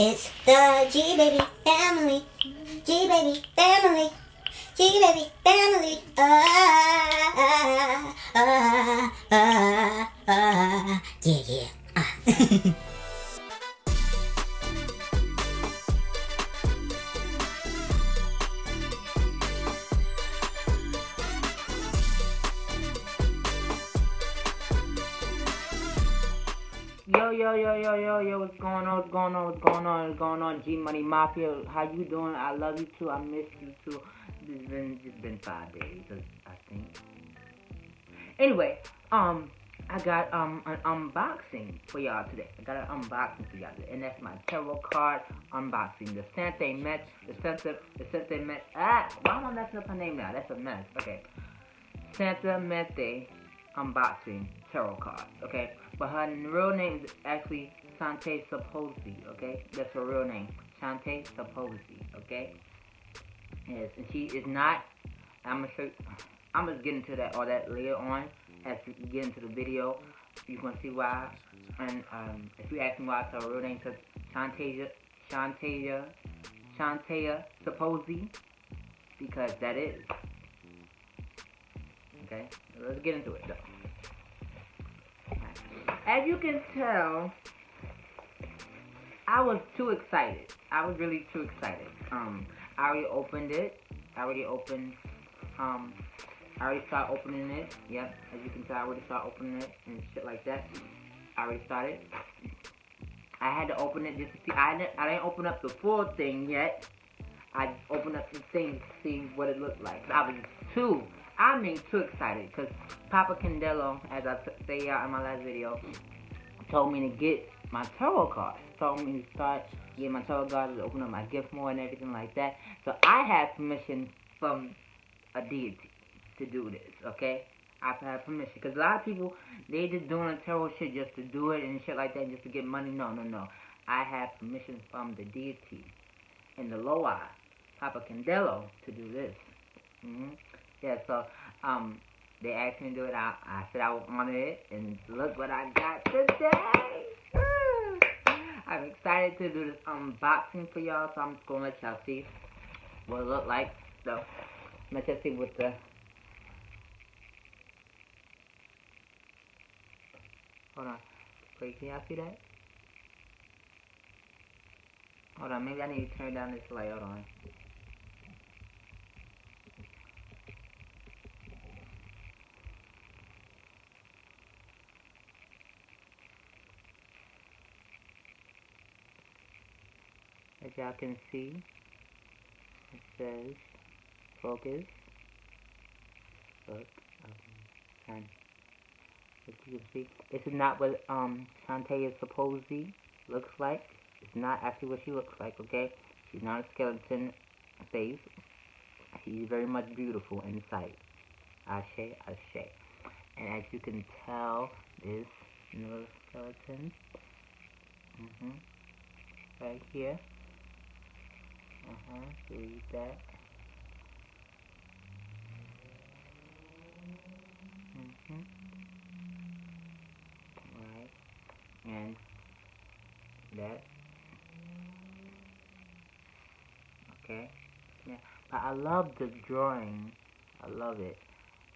It's the G-Baby family. G-Baby family. G-Baby family. Yeah, yeah. Yo, what's going on, G Money Mafia, how you doing? I love you too, I miss you too. It's been 5 days, I think. Anyway, I got an unboxing for y'all today. And that's my tarot card unboxing. The Santa Met. Why am I messing up her name now? That's a mess. Okay. Santa Mete unboxing tarot cards, okay? But her real name is actually Shante Supposi, okay? That's her real name, Shante Supposi, okay? Yes, and she is not. I'm gonna get into all that later on as we get into the video. You're gonna see why. And if you ask me why it's her real name, because Shantea Supposi, because that is. Okay, let's get into it though. As you can tell, I was too excited. I was really too excited. I already opened it. I already started opening it. Yep, as you can tell, I already started opening it and shit like that. I already started. I had to open it just to see. I didn't open up the full thing yet. I opened up the thing to see what it looked like. I was too excited because Papa Candelo, as I say out in my last video, told me to get my tarot cards. Told me to start getting my tarot cards, to open up my gift more and everything like that. So I had permission from a deity to do this, okay? I've had permission because a lot of people, they just doing a tarot shit just to do it and shit like that just to get money. No. I had permission from the deity in the lower, Papa Candelo, to do this. Yeah, so, they asked me to do it. I said I would honor it, and look what I got today. I'm excited to do this unboxing for y'all, so I'm just gonna let y'all see what it look like. So, let's just see what the. Hold on. Wait, can y'all see that? Hold on, maybe I need to turn down this light. Hold on. As y'all can see, it says focus. Look, as you can see, this is not what Shantea Supposi looks like. It's not actually what she looks like, okay? She's not a skeleton face. She's very much beautiful inside. Ashe. And as you can tell, this little skeleton, right here. Read that. Right. And that. Okay. Yeah. But I love the drawing. I love it.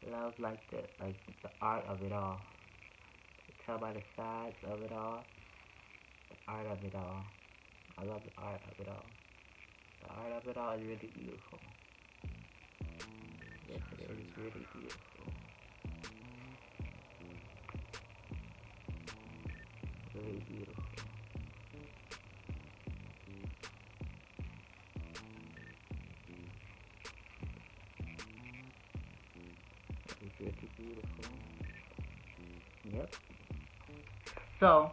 I love the art of it all. You can tell by the sides of it all. The art of it all. I love the art of it all. The art of it all is really beautiful. Yes, it is really beautiful. Really beautiful. It's really beautiful. Yep. So,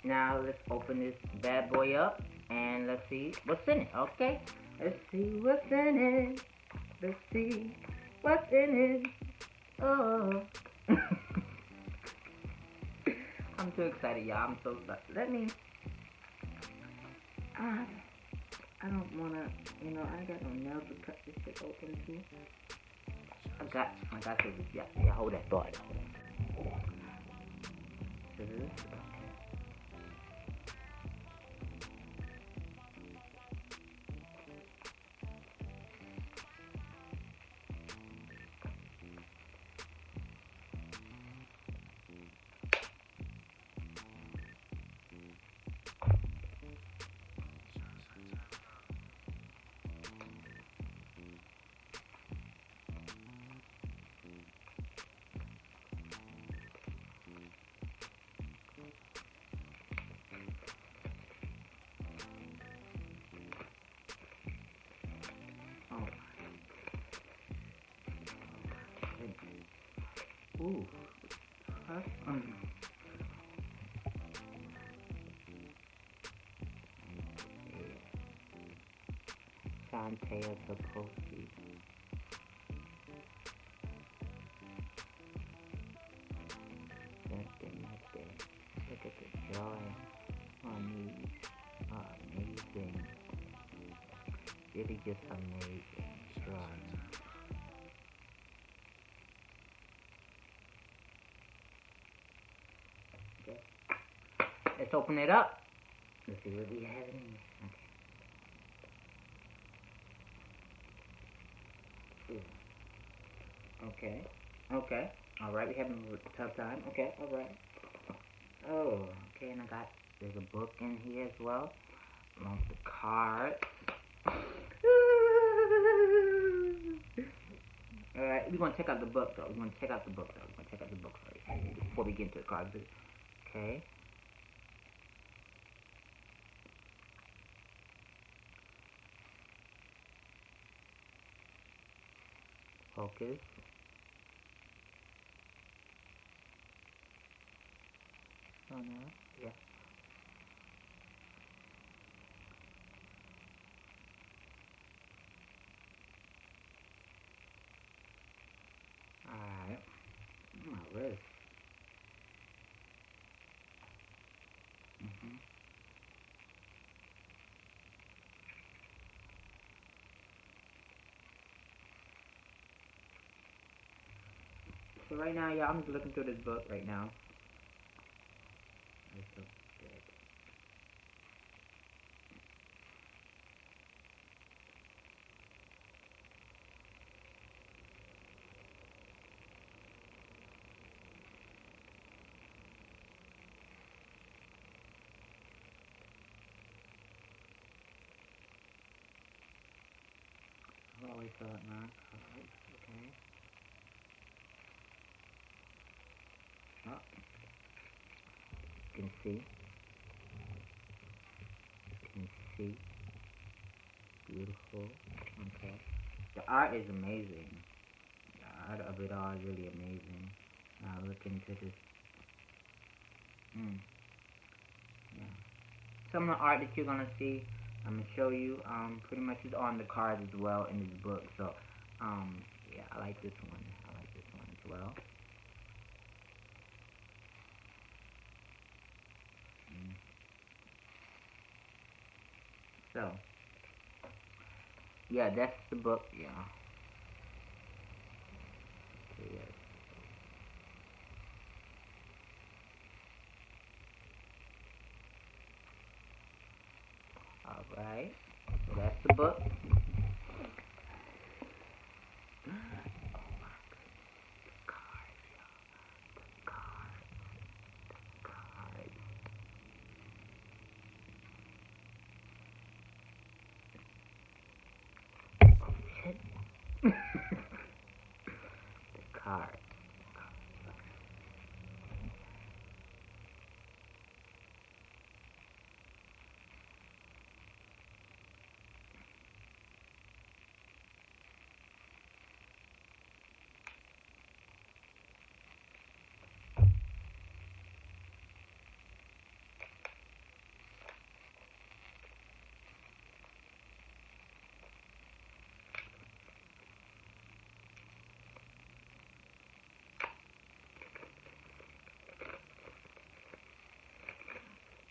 now let's open this bad boy up and let's see what's in it, okay? Let's see what's in it. Let's see what's in it. Oh. I'm too excited, y'all. I'm so excited. Let me. I don't wanna, I got no nails to cut this shit open too. I got to, yeah, hold that thought. Ooh. Huh? Shantae Saposi. Look at the joy on these. Amazing. Really just amazing. Drawing. Okay. Let's open it up. Let's see what we have in here. Okay. Okay. Alright, we having a tough time. Okay, alright. Oh, okay, and there's a book in here as well. Along with the cards. Alright, we're gonna check out the book though. We're gonna check out the book first before we get into the cards. Okay. Focus. Oh no. Yeah. Alright. My wrist. So right now, yeah, I'm just looking through this book right now. It's so good. I've always thought, man. Alright, okay. Oh, you can see. You can see. Beautiful. Okay. The art is amazing. The art of it all is really amazing. Now look into this. Yeah. Some of the art that you're gonna see, I'm gonna show you. Pretty much is on the cards as well in this book. So, yeah, I like this one. I like this one as well. So, yeah, that's the book. Yeah. Okay, yes. All right. So that's the book. The card.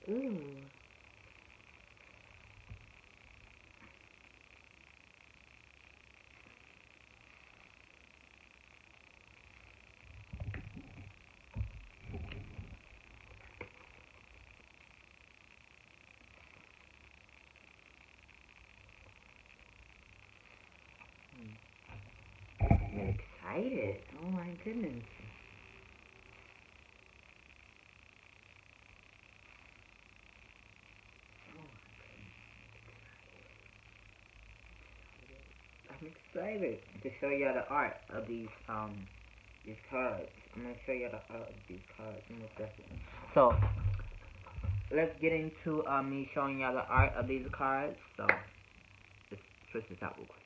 Ooh. I'm excited. Oh my goodness. I'm excited to show y'all the art of these cards. I'm gonna show y'all the art of these cards in a second. So let's get into me showing y'all the art of these cards. So let's switch this out real quick.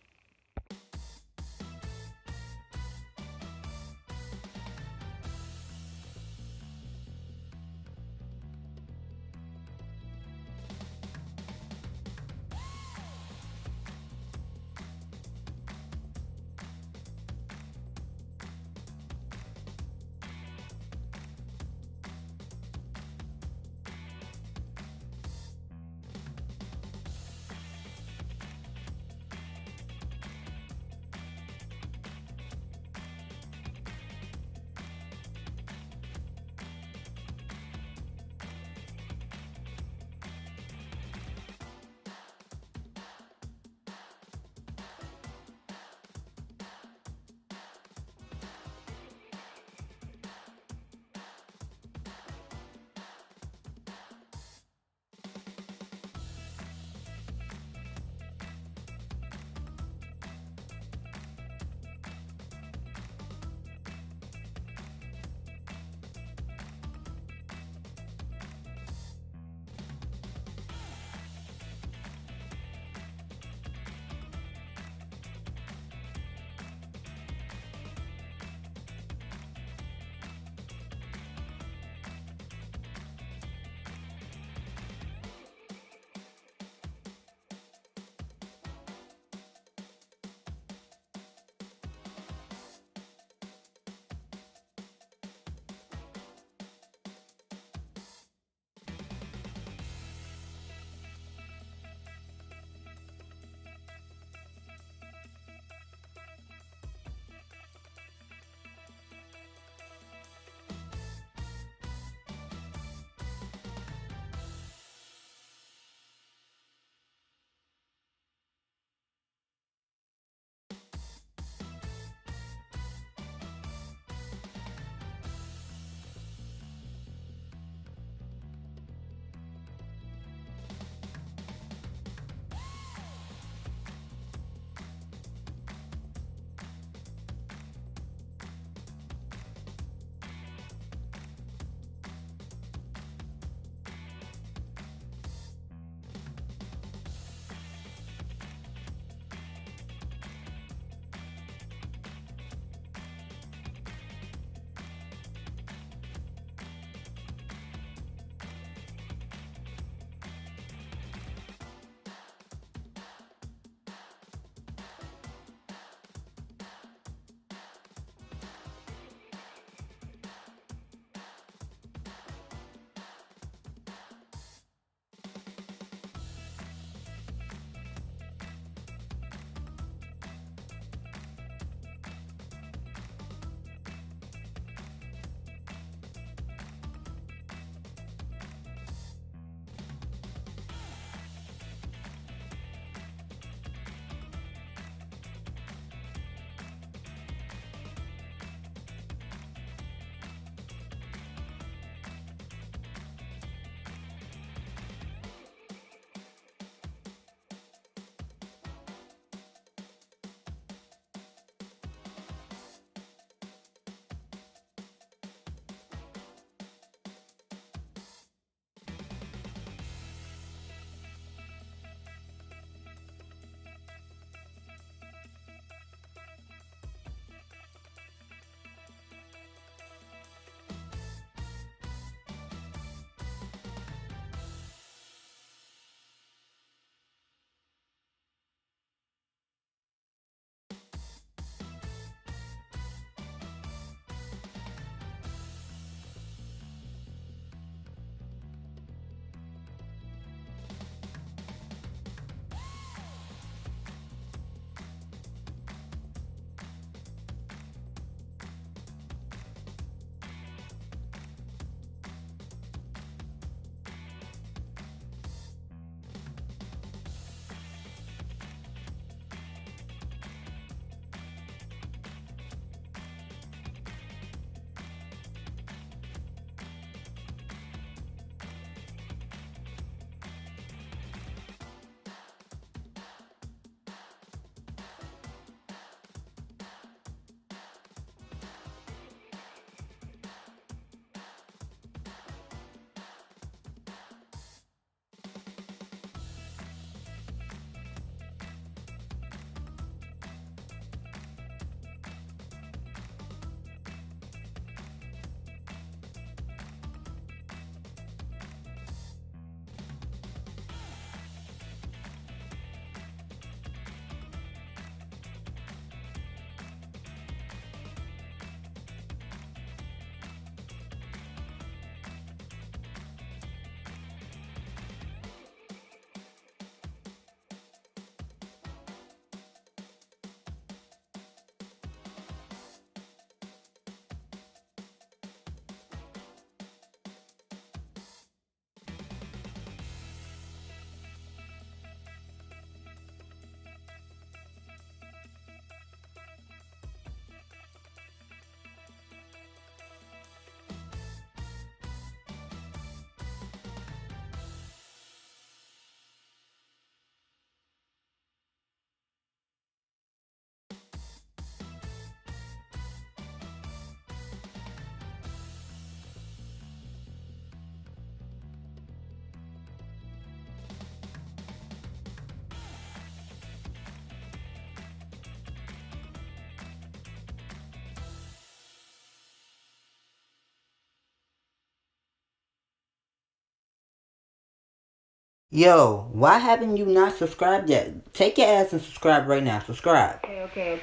Yo, why haven't you not subscribed yet? Take your ass and subscribe right now. Subscribe. Okay.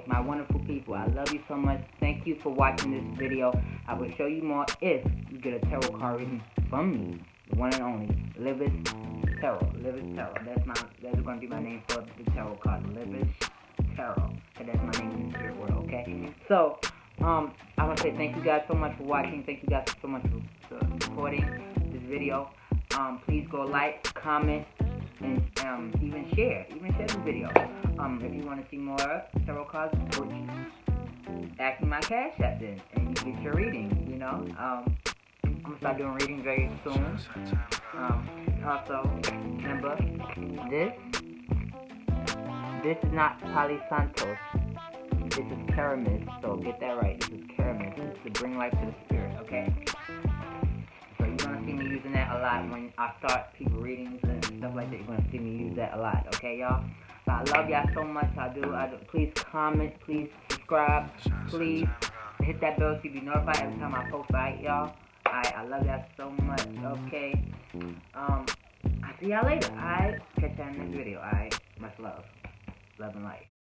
My wonderful people, I love you so much. Thank you for watching this video. I will show you more if you get a tarot card reading from me. The one and only, Livis Tarot. Livis Tarot. That's going to be my name for the tarot card. Livis Tarot. And that's my name in the spirit world, okay? So, I want to say thank you guys so much for watching. Thank you guys so much for supporting this video. Please go like, comment, and even share this video. If you want to see more tarot cards, ask me my cash app then, and you get your reading. You know, I'm gonna start doing readings very soon. Also, remember this is not Pali Santos. This is Karamis. So get that right. This is Karamis. It's to bring life to the spirit. Okay. So you're gonna see me using that a lot when I start people readings and stuff like that. You're gonna see me use that a lot, okay, y'all? So I love y'all so much. I do. Please comment, please subscribe, please hit that bell so you be notified every time I post, right, y'all? Alright, I love y'all so much. Okay. I'll see y'all later. Alright, catch y'all in the next video. Alright, much love, and light.